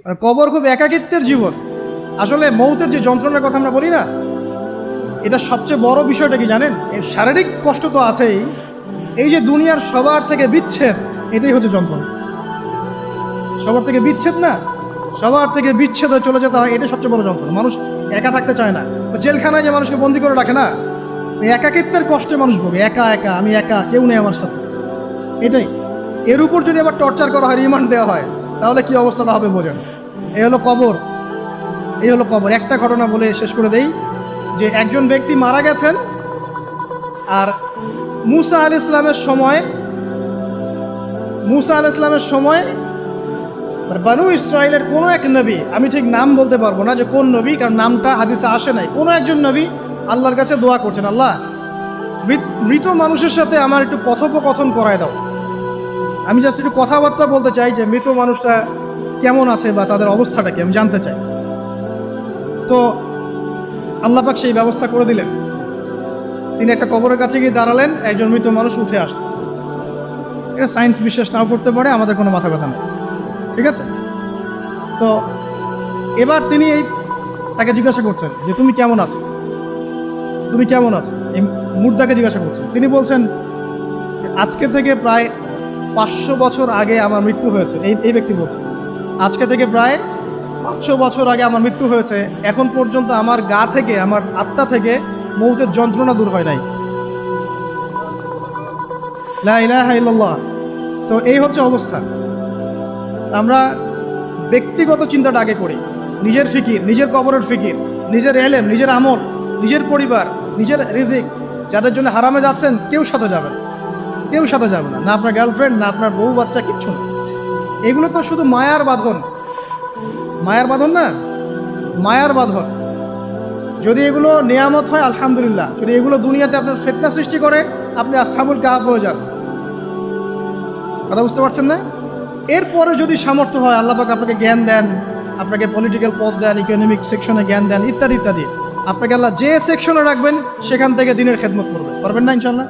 আর কবর খুব একাকিত্বের জীবন। আসলে মৌতের যে যন্ত্রণার কথা আমরা বলি না, এটা সবচেয়ে বড় বিষয়টা কি জানেন? এই শারীরিক কষ্ট তো আছেই, এই যে দুনিয়ার সবার থেকে বিচ্ছেদ, এটাই হচ্ছে যন্ত্রণা। সবার থেকে বিচ্ছেদ না, সবার থেকে বিচ্ছেদ হয়ে চলে যেতে হয়, এটাই সবচেয়ে বড় যন্ত্রণা। মানুষ একা থাকতে চায় না। জেলখানায় যে মানুষকে বন্দি করে রাখে না, এই একাকিত্বের কষ্টে মানুষ ভোগে। একা একা, আমি একা, কেউ নেই আমার সাথে, এটাই। এর উপর যদি আবার টর্চার করা হয়, রিমান্ড দেওয়া হয়, তাহলে কি অবস্থাটা হবে বোঝেন। এই হলো কবর, এই হলো কবর। একটা ঘটনা বলে শেষ করে দেই, যে একজন ব্যক্তি মারা গেছেন, আর মুসা আলাইহিস সালামের সময় বানু ইসরায়েলের কোনো এক নবী, আমি ঠিক নাম বলতে পারবো না যে কোন নবী, কারণ নামটা হাদিসে আসে নাই, কোনো একজন নবী আল্লাহর কাছে দোয়া করছেন, আল্লাহ মৃত মানুষের সাথে আমার একটু কথোপকথন করায় দাও। আমি জাস্ট একটু কথাবার্তা বলতে চাই যে মৃত মানুষটা কেমন আছে বা তাদের অবস্থাটা কি, আমি জানতে চাই। তো আল্লাহ পাক সেই ব্যবস্থা করে দিলেন। তিনি একটা কবরের কাছে গিয়ে দাঁড়ালেন, একজন মৃত মানুষ উঠে আসলো। এটা সায়েন্স বিশ্বাস নাও করতে পারে, আমাদের কোনো মাথা ব্যথা নেই, ঠিক আছে? তো এবার তিনি তাকে জিজ্ঞাসা করছেন যে তুমি কেমন আছো, তুমি কেমন আছো, এই মুর্দাকে জিজ্ঞাসা করছেন। তিনি বলছেন আজকে থেকে প্রায় 500 বছর আগে আমার মৃত্যু হয়েছে। এই ব্যক্তি বলছেন আজকে থেকে প্রায় 500 বছর আগে আমার মৃত্যু হয়েছে, এখন পর্যন্ত আমার গা থেকে, আমার আত্মা থেকে মৌতের যন্ত্রণা দূর হয় নাই। লা ইলাহা ইল্লাল্লাহ। তো এই হচ্ছে অবস্থা। আমরা ব্যক্তিগত চিন্তাটা আগে করি, নিজের ফিকির, নিজের কবরের ফিকির, নিজের এলেম, নিজের আমল, নিজের পরিবার, নিজের রিজিক। যাদের জন্য হারামে যাচ্ছেন, কেউ সাথে যাবে না, কেউ সাথে যাবে না, না আপনার গার্লফ্রেন্ড, না আপনার বউ বাচ্চা, কিচ্ছু না। এগুলো তো শুধু মায়ার বাঁধন, মায়ার বাঁধন না, মায়ার বাঁধন। যদি এগুলো নিয়ামত হয় আলহামদুলিল্লাহ, যদি এগুলো দুনিয়াতে আপনার ফিতনা সৃষ্টি করে, আপনি আসহাবুল কাহফ হয়ে যান। কথা বুঝতে পারছেন না? এরপরে যদি সামর্থ্য হয়, আল্লাহ পাক আপনাকে জ্ঞান দেন, আপনাকে পলিটিক্যাল পদ দেন, ইকোনমিক সেকশনে জ্ঞান দেন, ইত্যাদি ইত্যাদি, আপনাকে আল্লাহ যে সেকশনে রাখবেন সেখান থেকে দিনের খেদমত করবেন, পারবেন না ইনশাল্লাহ?